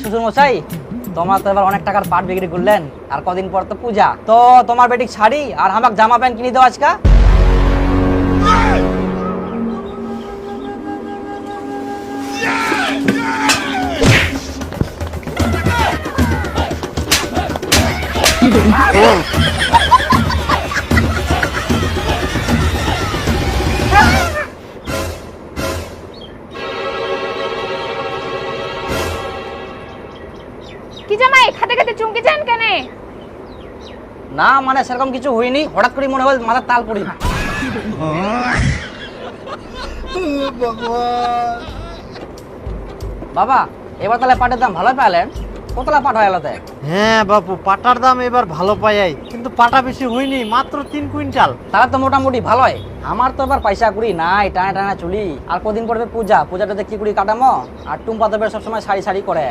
শ্বশুর মশাই, তোমার তো এবার অনেক টাকার পাট বিক্রি করলেন, আর কদিন পর তো পূজা, তো তোমার বেটিক শাড়ি আর আমাকে জামা প্যান্ট কিনে দাও আজকা। কি জামাই খাতে খাতে চুমকে যান কেন? না মানে সেরকম কিছু হয়নি, হঠাৎ করে মনে হয় মাথার তাল পড়ি। বাবা এবার তাহলে পাটের দাম ভালো পেলেন, কতলা পাট হয় এলাতে? হ্যাঁ বাপু, পাটার দাম এবার ভালো পাই, কিন্তু পাটা বেশি হয়নি, মাত্র 3 কুইন্টাল। তাহলে তো মোটামুটি ভালোই। আমার তো এবার পয়সা কুড়ি নাই, টানা টানা চুলি, আর কদিন পরে পূজা, পূজাটাতে কি কুড়ি কাটামো, আর টুম্পা তো সবসময় শাড়ি শাড়ি করে।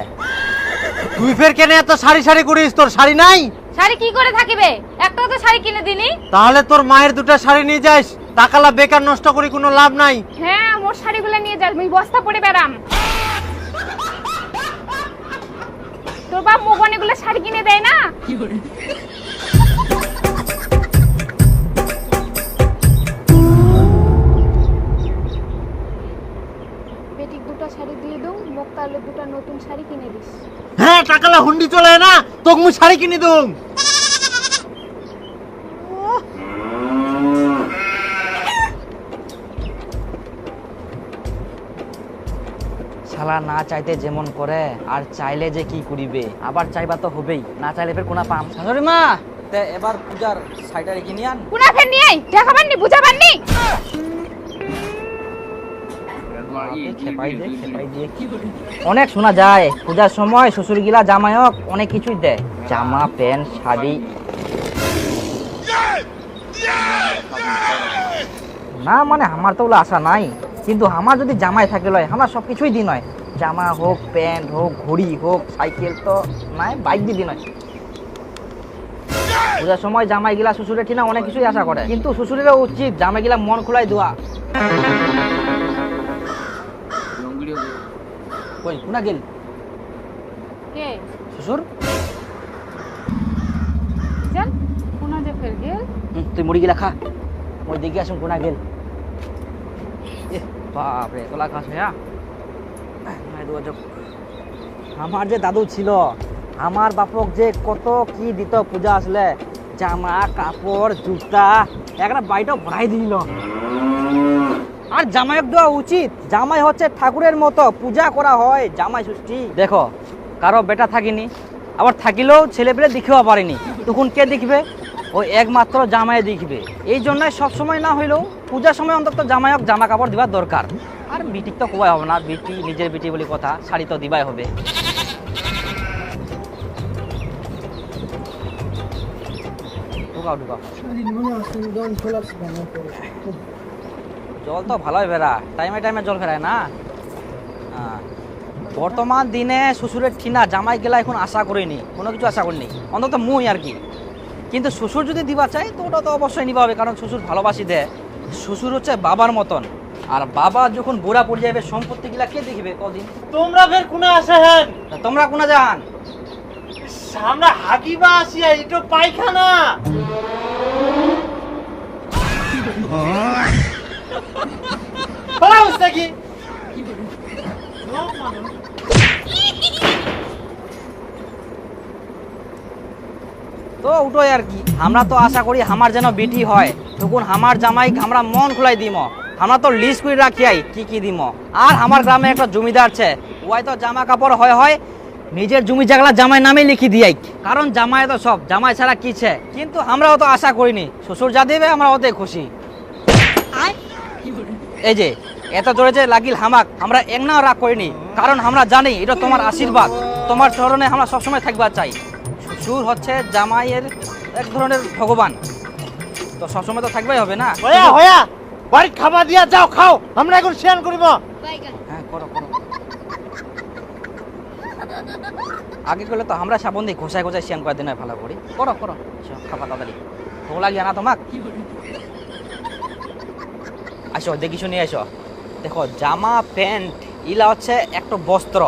তুই ফের কেন এত শাড়ি শাড়ি করিস? তোর শাড়ি নাই? শাড়ি কি করে থাকিবে, একটাও তো শাড়ি কিনে দিনি। তাহলে তোর মায়ের দুটো শাড়ি নিয়ে যাস, টাকালা বেকার নষ্ট করি কোনো লাভ নাই। হ্যাঁ মোর শাড়িগুলো নিয়ে যাস, আমি বস্তা পরে বেরাম। তোর বাপ মুখ অনেকগুলো শাড়ি কিনে দেয় না? বেটিক দুটো শাড়ি দিয়ে দઉં, মোক তাহলে দুটো নতুন শাড়ি কিনে দিস। হ্যাঁ টাকালা হুন্ডি চলে না, তোকে মু শাড়ি কিনে দুম। শালা না চাইতে যেমন করে, আর চাইলে যে কি করিবে, আবার চাইবা তো হবেই, না চাইলে ফের কোনা পাম। শাশুড়ি মা, তে এবার পূজার শাড়িটা রেখে নিয়ে আন। কোনা ফের নিয়ে আই, দেখাবার নি বুঝাবার নি। খেপাই দিয়ে অনেক শোনা যায় পূজার সময় শ্বশুর গিলা জামাইক অনেক কিছুই দেয়, জামা প্যান্ট শাড়ি। না মানে আমার তো ওগুলো আশা নাই, কিন্তু আমার যদি জামাই থাকে লয়, আমার সব কিছুই দিন হয়, জামা হোক, প্যান্ট হোক, ঘড়ি হোক, সাইকেল তো নাই, বাইক দিয়ে দিন হয়। পূজার সময় জামাই গিলা শ্বশুরের ঠিনা অনেক কিছুই আশা করে, কিন্তু শ্বশুরেরও উচিত জামাই গিলা মন খোলাই দেওয়া। কই কোনা গেল কে শ্বশুর? জান কোনা যে ফের গেল। তুই মুড়ি গিলা খা, ওই দিকে আসুন কোনা গেল। বাপরে তোলা খাস হ্যাঁ। আমার যে দাদু ছিল, আমার বাপক যে কত কি দিত পূজা আসলে, জামা কাপড় জুতা একটা বাড়িটা ভরাই দিল। আর জামাইক দেওয়া উচিত, জামাই হচ্ছে ঠাকুরের মতো, পূজা করা হয় জামাই ষষ্ঠী। দেখো কারো বেটা থাকিনি, আবার থাকিলেও ছেলে পেলে দেখেও পারেনি, তখন কে দেখবে? ওই একমাত্র জামাই দেখবে। এই জন্যই সবসময় না হইলেও পূজার সময় অন্তত জামাইক জামা কাপড় দিবার দরকার। আর বিটিক তো কোয়াই হবে না, বিটি নিজের বিটি বলে কথা, শাড়ি তো দিবাই হবে। ঢুকাও ঢুকাও, জল তো ভালোই ফেরা, টাইমে টাইমে জল ফেরায় না। বর্তমান দিনে শ্বশুরের ঠিনা জামাই গেলা এখন আশা করিনি, কোনো কিছু আশা করিনি, অন্তত মুই আর কি। কিন্তু শ্বশুর যদি দিবা চাই তো ওটা তো অবশ্যই নিবা হবে, কারণ শ্বশুর ভালোবাসি দেয়। শ্বশুর হচ্ছে বাবার মতন, আর বাবা যখন বুড়া পড়ে যাবে সম্পত্তি গিলা কে দেখবে কদিন? তোমরা ফের কোনা আসে হেন? তোমরা কোনা যান? আমরা হাগিবা আসিয়া, এটা পায়খানা। পালাও নাকি? তো উঠোই আর কি, আমরা তো আশা করি আমার যেন বেটি হয়, তখন আমার জামাই আমরা মন খোলাই দিম, আমরা তো লিস্ট করে রাখিয়াই কি কি দিম। আর আমার গ্রামে একটা জমিদার আছে, ওই তো জামা কাপড় হয় হয় নিজের জমি জায়গা জামাই নামে লিখি দিয়াই, কারণ জামাই তো সব, জামাই ছাড়া কিছে। কিন্তু আমরাও তো আশা করিনি, শ্বশুর যা দেবে আমরা ওতে খুশি। এই যে এত জোরে যে লাগিল হামাক, আমরা এক নাও রাগ করিনি, কারণ আমরা জানি এটা তোমার আশীর্বাদ, তোমার চরণে আমরা সবসময় থাকবা চাই। শ্বশুর হচ্ছে জামাইয়ের এক ধরনের ভগবান, তো সবসময় তো থাকবাই হবে না। হয়া হয়া বাড়ি খাবার দিয়া যাও, খাও, আমরা এখন শেয়ার করিব। হ্যাঁ করো করো, আগে করলে তো আমরা সাবন দিই ঘষায় ঘষায় শ্যান করে দিন ভালো করি। করো করো খাবার তাড়াতাড়ি, ভোগ লাগিয়ে না তোমাক। আসো দেখি শুনি, আসো দেখো, জামা প্যান্ট ইলা হচ্ছে একটা বস্ত্র,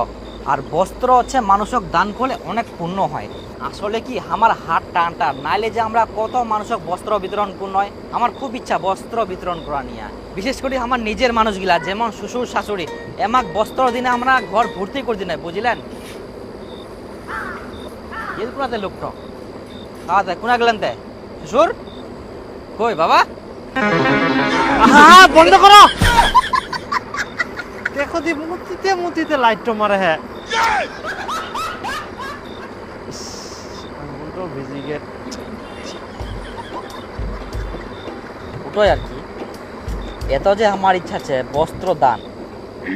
আর বস্ত্র হচ্ছে মানুষক দান করলে অনেক পুণ্য হয়। আসলে কি আমার হাত টানটা নাইলে যে আমরা কত মানুষক বস্ত্র বিতরণ পূর্ণ হয়। আমার খুব ইচ্ছা বস্ত্র বিতরণ করা নিয়ে, বিশেষ করে আমার নিজের মানুষগুলা যেমন শ্বশুর শাশুড়ি এমাক বস্ত্র দিনে আমরা ঘর ভর্তি করে দিনে, বুঝলেন? এরপরাতে লোকটা খাওয়াতে কোনা গেলেন তে শ্বশুর কই বাবা? আহা, বন্ধ করো। দেখো দি মুতিতে মুতিতে লাইট মারে। হ্যাঁ আঙুলটাও ভিজে গে। ওটাই আর কি, এত যে আমার ইচ্ছা আছে বস্ত্র দান।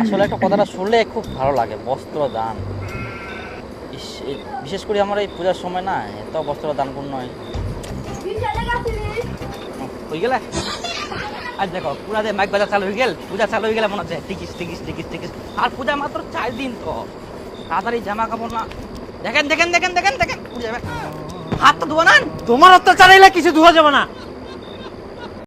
আসলে একটা কথাটা শুনলে খুব ভালো লাগে, বস্ত্র দান। বিশেষ করে আমার এই পূজার সময় না এত বস্ত্র দান পূর্ণ হয়। হয়ে গেলে আজ দেখো পুরা যে মাইক বাজার চালু হয়ে গেল, পূজা চালু হয়ে গেলে মনে হচ্ছে টিকিস টিকিস টিকিস টিকিস। আর পূজা মাত্র 4 দিন, তো তাড়াতাড়ি জামা কাপড় না। দেখেন দেখেন দেখেন দেখেন দেখেন হাত তো ধোয়া না। তোমার অত্যাচার এলে কিছু ধোয়া যাবে না।